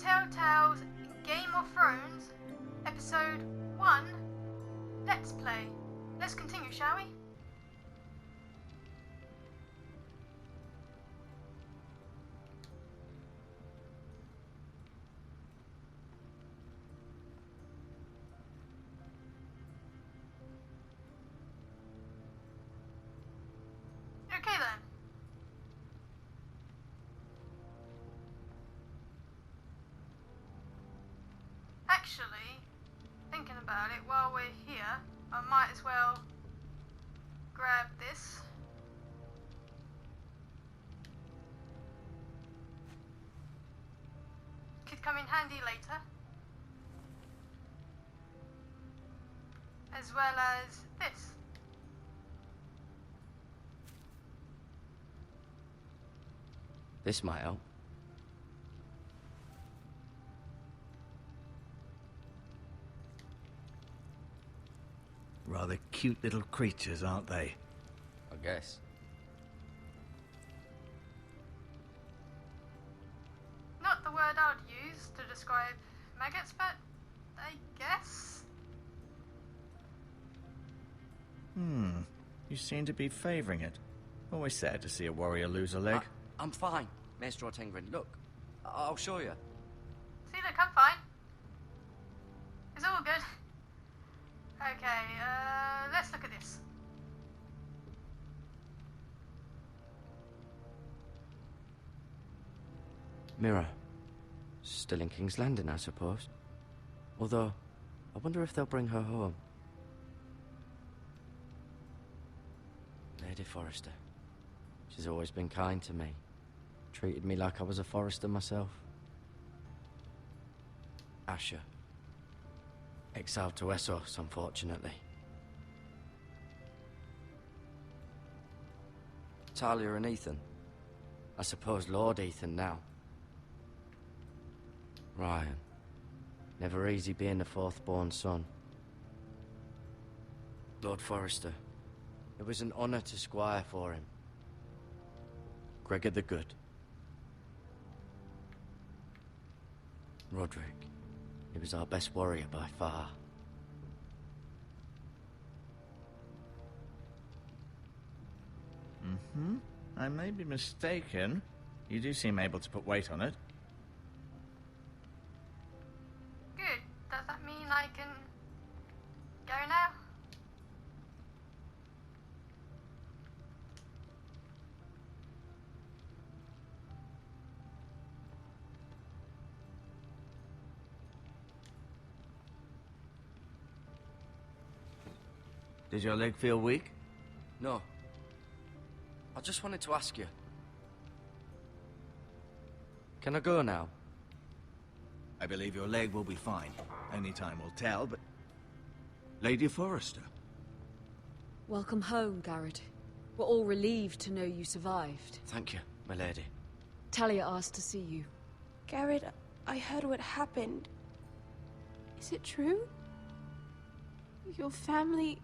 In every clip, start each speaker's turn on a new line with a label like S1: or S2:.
S1: TellTale's Game of Thrones, Episode 1, Let's Play. Let's continue, shall we? Okay then. Actually, thinking about it, while we're here, I might as well grab this. Could come in handy later. As well as this.
S2: This might help.
S3: Rather cute little creatures, aren't they?
S2: I guess.
S1: Not the word I'd use to describe maggots, but I guess.
S3: You seem to be favouring it. Always sad to see a warrior lose a leg.
S2: I'm fine, Maestro Tengrin. Look, I'll show you.
S1: See, look, I'm fine. It's all good. Okay, let's look at this.
S2: Mirror. Still in King's Landing, I suppose. Although, I wonder if they'll bring her home. Lady Forrester. She's always been kind to me. Treated me like I was a Forrester myself. Asher. Exiled to Essos, unfortunately. Talia and Ethan. I suppose Lord Ethan now. Ryan. Never easy being the fourth-born son. Lord Forrester. It was an honor to squire for him. Gregor the Good. Roderick. He was our best warrior by far.
S3: I may be mistaken. You do seem able to put weight on it.
S1: Good. Does that mean I can go now?
S3: Did your leg feel weak?
S2: No. I just wanted to ask you. Can I go now?
S3: I believe your leg will be fine. Only time will tell, but... Lady Forrester.
S4: Welcome home, Garrett. We're all relieved to know you survived.
S2: Thank you, my lady.
S4: Talia asked to see you.
S5: Garrett, I heard what happened. Is it true? Your family...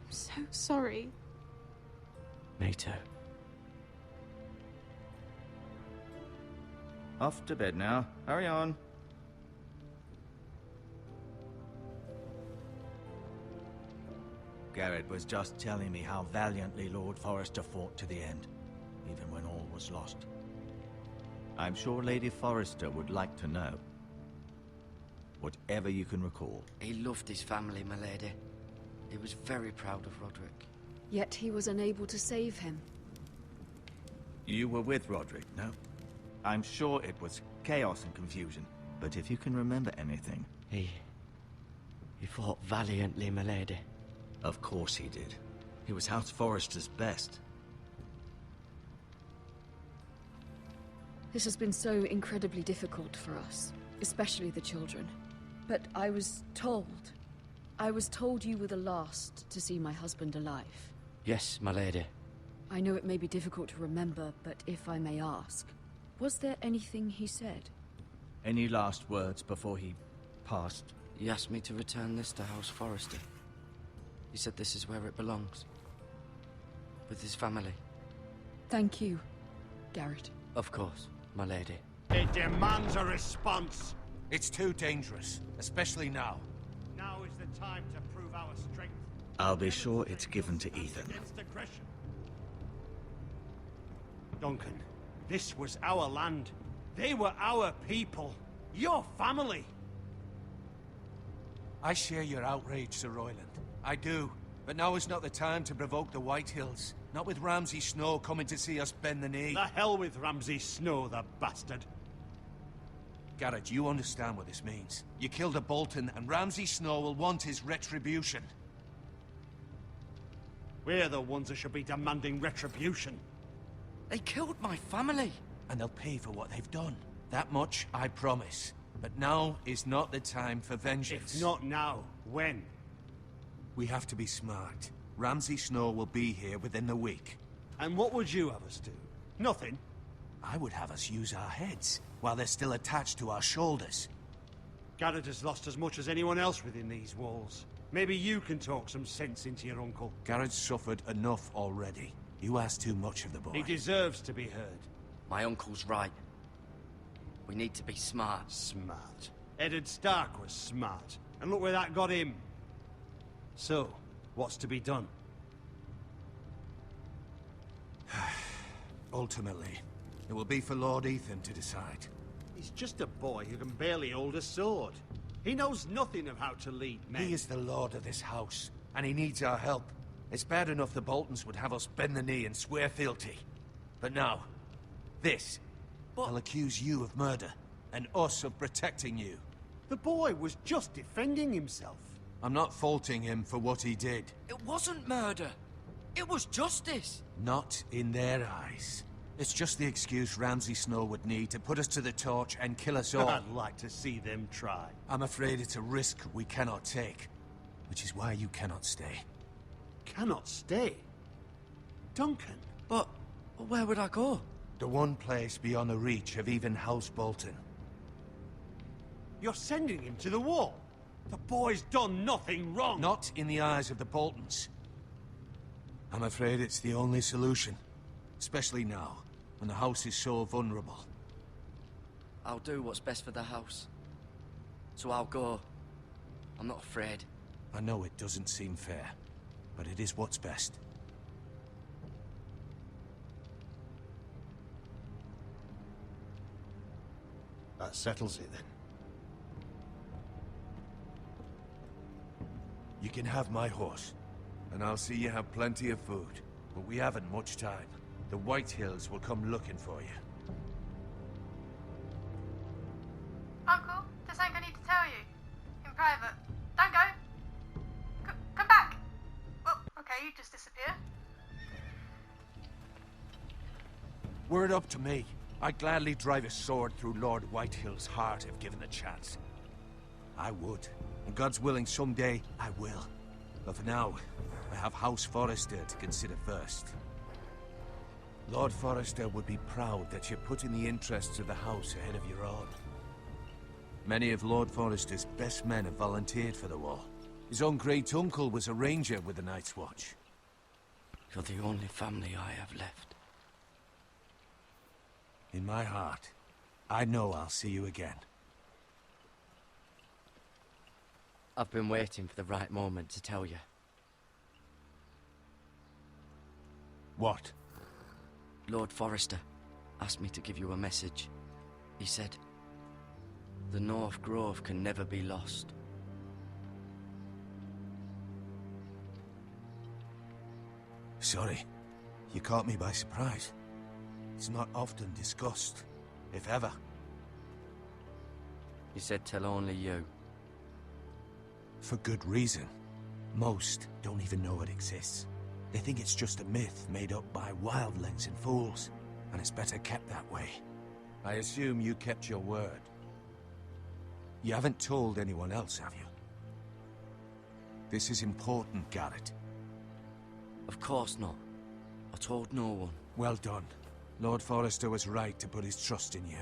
S5: I'm so sorry.
S2: Me too.
S3: Off to bed now. Hurry on. Garrett was just telling me how valiantly Lord Forrester fought to the end, even when all was lost. I'm sure Lady Forrester would like to know. Whatever you can recall.
S2: He loved his family, my lady. He was very proud of Roderick.
S4: Yet he was unable to save him.
S3: You were with Roderick, no? I'm sure it was chaos and confusion, but if you can remember anything...
S2: He fought valiantly, my lady.
S3: Of course he did. He was House Forrester's best.
S4: This has been so incredibly difficult for us, especially the children. But I was told you were the last to see my husband alive.
S2: Yes, my lady.
S4: I know it may be difficult to remember, but if I may ask, was there anything he said?
S3: Any last words before he passed?
S2: He asked me to return this to House Forrester. He said this is where it belongs. With his family.
S4: Thank you, Garrett.
S2: Of course, my lady.
S6: It demands a response.
S7: It's too dangerous, especially now.
S6: Now is the time to prove our strength.
S3: I'll be sure it's given to Ethan.
S6: Against aggression. Duncan, this was our land. They were our people. Your family.
S7: I share your outrage, Sir Royland. I do. But now is not the time to provoke the Whitehills. Not with Ramsay Snow coming to see us bend the knee.
S6: The hell with Ramsay Snow, the bastard.
S7: Garrett, you understand what this means. You killed a Bolton, and Ramsay Snow will want his retribution.
S6: We're the ones that should be demanding retribution.
S2: They killed my family.
S7: And they'll pay for what they've done. That much, I promise. But now is not the time for vengeance.
S6: If not now, when?
S7: We have to be smart. Ramsay Snow will be here within the week.
S6: And what would you have us do? Nothing?
S7: I would have us use our heads, while they're still attached to our shoulders.
S6: Garrett has lost as much as anyone else within these walls. Maybe you can talk some sense into your uncle.
S7: Garrett's suffered enough already. You ask too much of the boy.
S6: He deserves to be heard.
S2: My uncle's right. We need to be smart.
S6: Smart. Eddard Stark was smart. And look where that got him. So, what's to be done?
S7: Ultimately, it will be for Lord Ethan to decide.
S6: He's just a boy who can barely hold a sword. He knows nothing of how to lead men.
S7: He is the lord of this house, and he needs our help. It's bad enough the Boltons would have us bend the knee and swear fealty. But now, this. They'll accuse you of murder, and us of protecting you.
S6: The boy was just defending himself.
S7: I'm not faulting him for what he did.
S2: It wasn't murder. It was justice.
S7: Not in their eyes. It's just the excuse Ramsay Snow would need to put us to the torch and kill us all.
S6: I'd like to see them try.
S7: I'm afraid it's a risk we cannot take, which is why you cannot stay.
S6: Cannot stay? Duncan?
S2: But where would I go?
S7: The one place beyond the reach of even House Bolton.
S6: You're sending him to the wall? The boy's done nothing wrong!
S7: Not in the eyes of the Boltons. I'm afraid it's the only solution. Especially now, when the house is so vulnerable.
S2: I'll do what's best for the house. So I'll go. I'm not afraid.
S7: I know it doesn't seem fair, but it is what's best.
S6: That settles it then.
S7: You can have my horse, and I'll see you have plenty of food. But we haven't much time. The Whitehills will come looking for you.
S1: Uncle, there's something I need to tell you. In private. Don't go. Come back. Oh, okay, you just disappear.
S7: Were it up to me, I'd gladly drive a sword through Lord Whitehill's heart if given the chance. I would. And God's willing, someday I will. But for now, I have House Forrester to consider first. Lord Forrester would be proud that you're putting the interests of the house ahead of your own. Many of Lord Forrester's best men have volunteered for the war. His own great-uncle was a ranger with the Night's Watch.
S2: You're the only family I have left.
S7: In my heart, I know I'll see you again.
S2: I've been waiting for the right moment to tell you.
S7: What?
S2: Lord Forrester asked me to give you a message. He said, the North Grove can never be lost.
S7: Sorry. You caught me by surprise. It's not often discussed, if ever.
S2: He said tell only you.
S7: For good reason. Most don't even know it exists. They think it's just a myth made up by wildlings and fools, and it's better kept that way. I assume you kept your word. You haven't told anyone else, have you? This is important, Garrett.
S2: Of course not. I told no one.
S7: Well done. Lord Forrester was right to put his trust in you.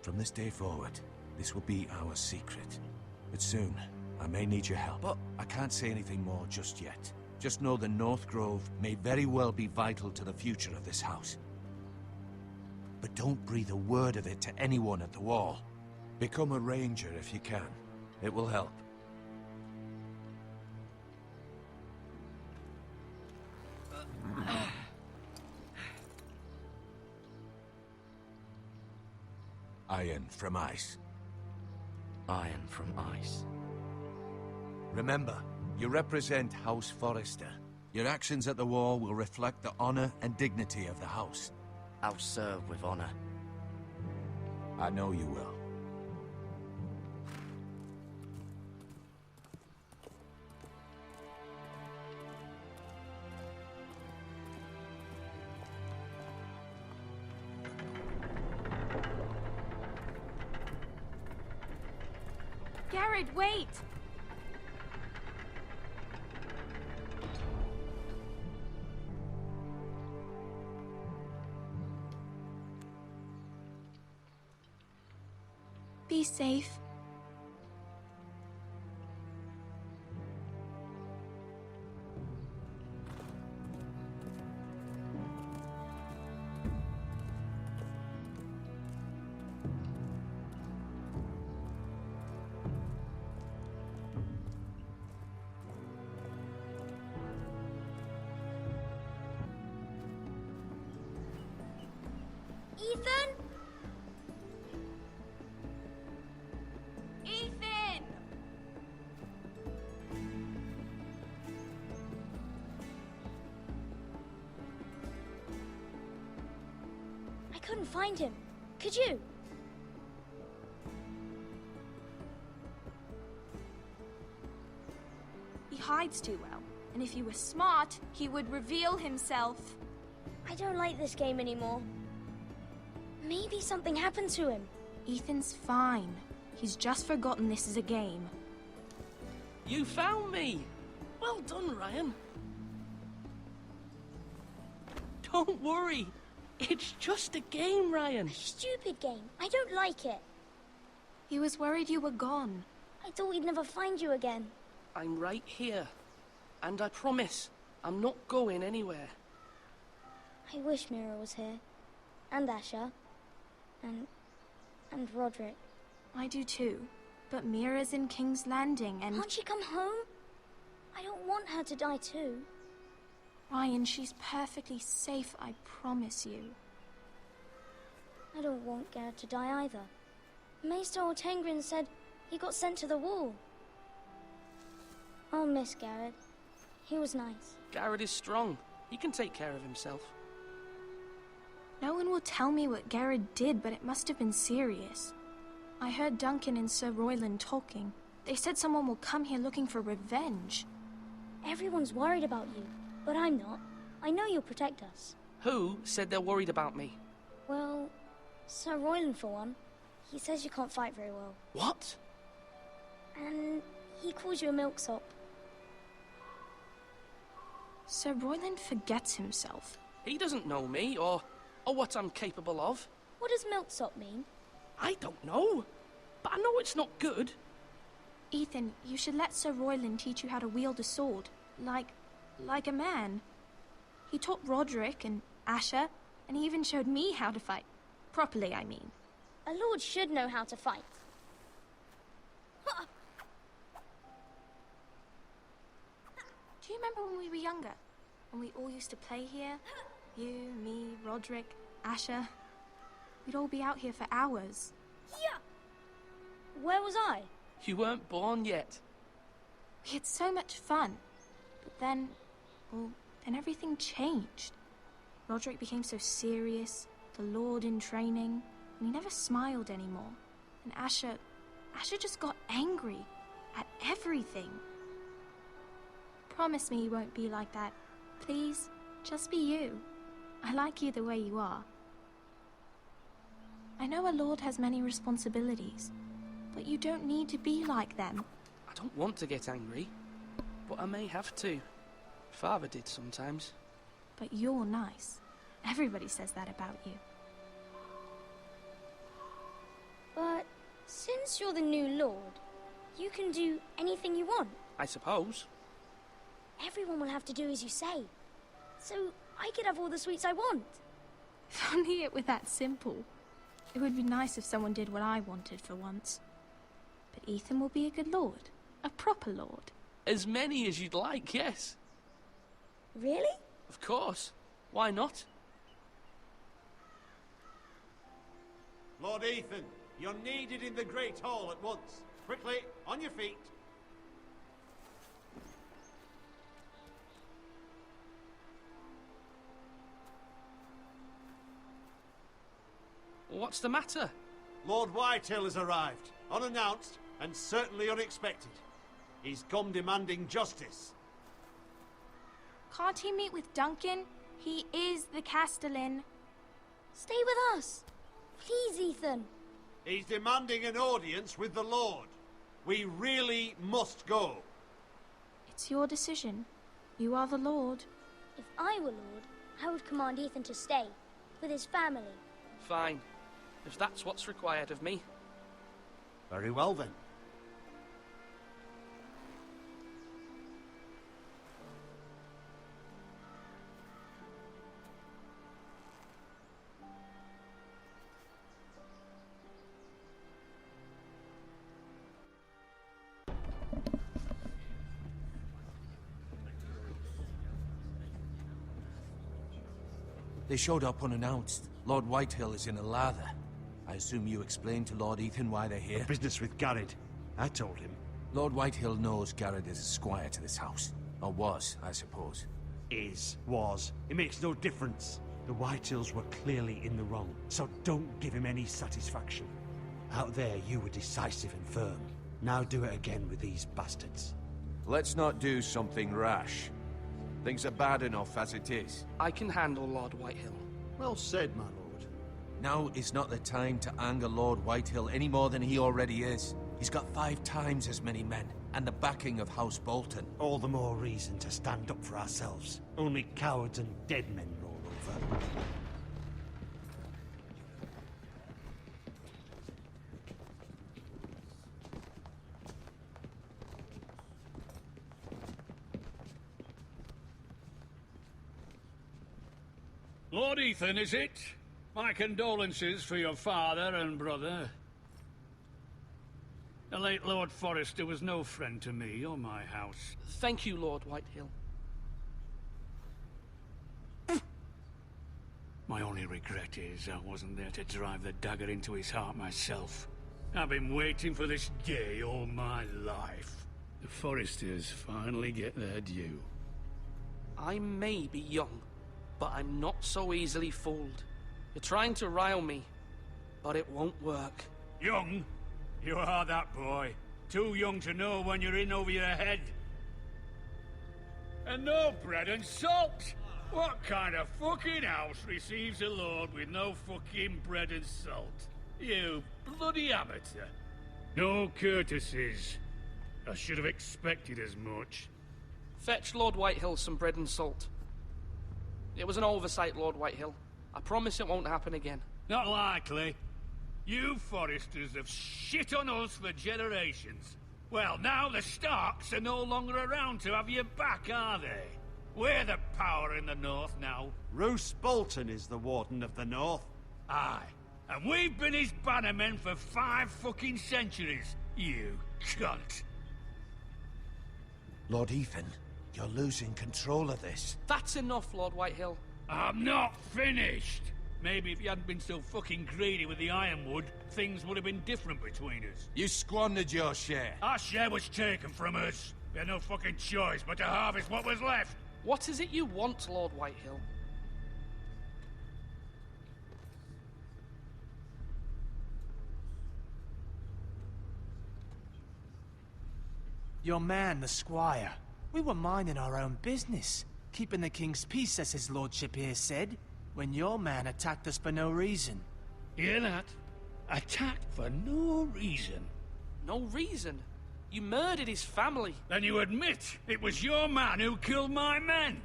S7: From this day forward, this will be our secret. But soon, I may need your help.
S2: But
S7: I can't say anything more just yet. Just know the North Grove may very well be vital to the future of this house. But don't breathe a word of it to anyone at the Wall. Become a ranger if you can. It will help. Iron from ice.
S2: Iron from ice.
S7: Remember, you represent House Forrester. Your actions at the Wall will reflect the honor and dignity of the house.
S2: I'll serve with honor.
S7: I know you will.
S5: Garrett, wait! Be safe.
S8: Ethan?
S5: Ethan!
S8: I couldn't find him. Could you?
S5: He hides too well, and if he were smart, he would reveal himself.
S8: I don't like this game anymore. Maybe something happened to him.
S5: Ethan's fine. He's just forgotten this is a game.
S9: You found me! Well done, Ryan. Don't worry. It's just a game, Ryan.
S8: Stupid game. I don't like it.
S5: He was worried you were gone.
S8: I thought we'd never find you again.
S9: I'm right here. And I promise, I'm not going anywhere.
S8: I wish Mira was here. And Asher. And Roderick.
S5: I do too. But Mira's in King's Landing and...
S8: Can't she come home? I don't want her to die too.
S5: Ryan, she's perfectly safe, I promise you.
S8: I don't want Garrett to die either. Maester Ortengrin said he got sent to the Wall. I'll miss Garrett. He was nice.
S9: Garrett is strong. He can take care of himself.
S5: No one will tell me what Garrett did, but it must have been serious. I heard Duncan and Sir Royland talking. They said someone will come here looking for revenge.
S8: Everyone's worried about you, but I'm not. I know you'll protect us.
S9: Who said they're worried about me?
S8: Well, Sir Royland for one. He says you can't fight very well.
S9: What?
S8: And he calls you a milksop.
S5: Sir Royland forgets himself.
S9: He doesn't know me, or what I'm capable of.
S8: What does milksop mean?
S9: I don't know, but I know it's not good.
S5: Ethan, you should let Sir Royland teach you how to wield a sword. Like a man. He taught Roderick and Asher, and he even showed me how to fight. Properly, I mean.
S8: A lord should know how to fight.
S5: Do you remember when we were younger? When we all used to play here? You, me, Roderick, Asher. We'd all be out here for hours.
S8: Yeah. Where was I?
S9: You weren't born yet.
S5: We had so much fun. But then, then everything changed. Roderick became so serious, the Lord in training, and he never smiled anymore. And Asher just got angry at everything. Promise me you won't be like that. Please, just be you. I like you the way you are. I know a lord has many responsibilities, but you don't need to be like them.
S9: I don't want to get angry, but I may have to. Father did sometimes.
S5: But you're nice. Everybody says that about you.
S8: But since you're the new lord, you can do anything you want.
S9: I suppose.
S8: everyone will have to do as you say. So I could have all the sweets I want.
S5: If only it were that simple. It would be nice if someone did what I wanted for once. But Ethan will be a good lord. A proper lord.
S9: As many as you'd like, yes.
S8: Really?
S9: Of course. Why not?
S6: Lord Ethan, you're needed in the Great Hall at once. Quickly, on your feet.
S9: What's the matter?
S6: Lord Whitehill has arrived, unannounced and certainly unexpected. He's come demanding justice.
S5: Can't he meet with Duncan? He is the Castellan.
S8: Stay with us. Please, Ethan.
S6: He's demanding an audience with the Lord. We really must go.
S5: It's your decision. You are the lord.
S8: If I were lord, I would command Ethan to stay, with his family.
S9: Fine. If that's what's required of me.
S6: Very well then.
S7: They showed up unannounced. Lord Whitehill is in a lather. I assume you explained to Lord Ethan why they're here?
S6: Business with Garrett. I told him.
S7: Lord Whitehill knows Garrett is a squire to this house. Or was, I suppose.
S6: Was. It makes no difference. The Whitehills were clearly in the wrong, so don't give him any satisfaction. Out there, you were decisive and firm. Now do it again with these bastards.
S7: Let's not do something rash. Things are bad enough as it is.
S9: I can handle Lord Whitehill.
S6: Well said, my lord.
S7: Now is not the time to anger Lord Whitehill any more than he already is. He's got 5 times as many men, and the backing of House Bolton.
S6: All the more reason to stand up for ourselves. Only cowards and dead men roll over.
S10: Lord Ethan, is it? My condolences for your father and brother. The late Lord Forrester was no friend to me or my house.
S9: Thank you, Lord Whitehill.
S10: My only regret is I wasn't there to drive the dagger into his heart myself. I've been waiting for this day all my life. The Forresters finally get their due.
S9: I may be young, but I'm not so easily fooled. You're trying to rile me, but it won't work.
S10: Young? You are that boy. Too young to know when you're in over your head. And no bread and salt! What kind of fucking house receives a lord with no fucking bread and salt? You bloody amateur. No courtesies. I should have expected as much.
S9: Fetch Lord Whitehill some bread and salt. It was an oversight, Lord Whitehill. I promise it won't happen again.
S10: Not likely. You Forresters have shit on us for generations. Well, now the Starks are no longer around to have your back, are they? We're the power in the north now.
S6: Roose Bolton is the Warden of the North.
S10: Aye. And we've been his bannermen for 5 fucking centuries, you cunt.
S7: Lord Ethan, you're losing control of this.
S9: That's enough, Lord Whitehill.
S10: I'm not finished. Maybe if you hadn't been so fucking greedy with the ironwood, things would have been different between us.
S7: You squandered your share.
S10: Our share was taken from us. We had no fucking choice but to harvest what was left.
S9: What is it you want, Lord Whitehill?
S11: Your man, the squire. We were minding our own business, keeping the king's peace, as his lordship here said, when your man attacked us for no reason.
S10: Hear that? Attacked for no reason.
S9: No reason? You murdered his family.
S10: Then you admit it was your man who killed my men.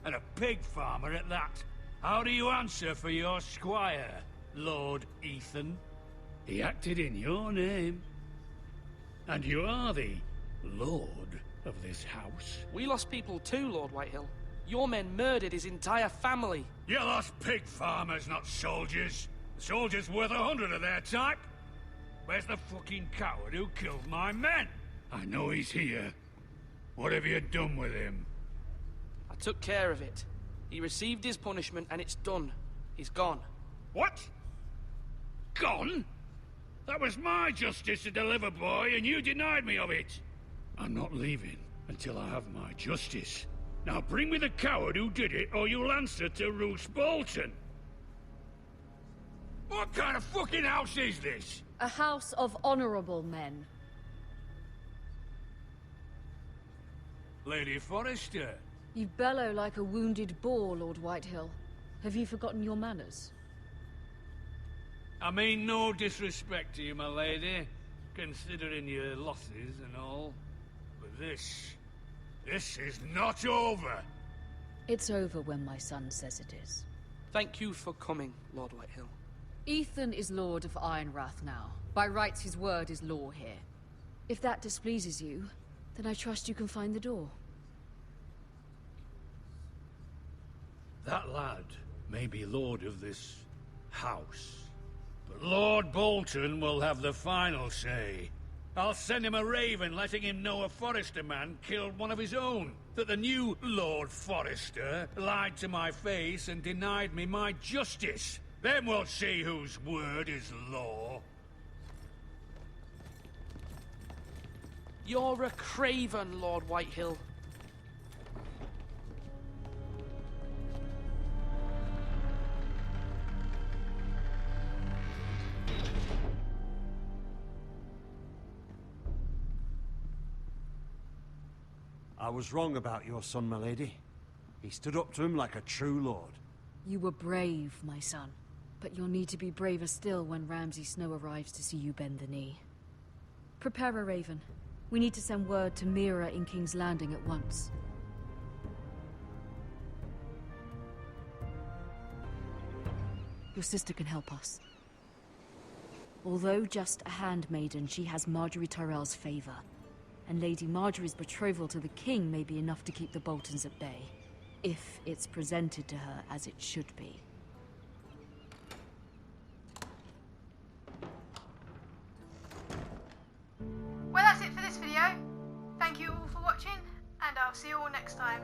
S10: And a pig farmer at that. How do you answer for your squire, Lord Ethan? He acted in your name. And you are the Lord. of this house?
S9: We lost people too, Lord Whitehill. Your men murdered his entire family.
S10: You lost pig farmers, not soldiers. The soldiers worth 100 of their type. Where's the fucking coward who killed my men? I know he's here. What have you done with him?
S9: I took care of it. He received his punishment and it's done. He's gone.
S10: What? Gone? That was my justice to deliver, boy, and you denied me of it. I'm not leaving until I have my justice. Now bring me the coward who did it, or you'll answer to Roose Bolton. What kind of fucking house is this?
S4: A house of honorable men.
S10: Lady Forrester.
S4: You bellow like a wounded boar, Lord Whitehill. Have you forgotten your manners?
S10: I mean no disrespect to you, my lady, considering your losses and all. But this is not over.
S4: It's over when my son says it is.
S9: Thank you for coming, Lord Whitehill.
S4: Ethan is Lord of Ironrath now. By rights, his word is law here. If that displeases you, then I trust you can find the door.
S10: That lad may be lord of this house, but Lord Bolton will have the final say. I'll send him a raven letting him know a Forrester man killed one of his own. That the new Lord Forrester lied to my face and denied me my justice. Then we'll see whose word is law.
S9: You're a craven, Lord Whitehill.
S6: I was wrong about your son, my lady. He stood up to him like a true lord.
S4: You were brave, my son. But you'll need to be braver still when Ramsay Snow arrives to see you bend the knee. Prepare a raven. We need to send word to Mira in King's Landing at once. Your sister can help us. Although just a handmaiden, she has Marjorie Tyrell's favor. And Lady Marjorie's betrothal to the king may be enough to keep the Boltons at bay. If it's presented to her as it should be.
S1: Well, that's it for this video. Thank you all for watching, and I'll see you all next time.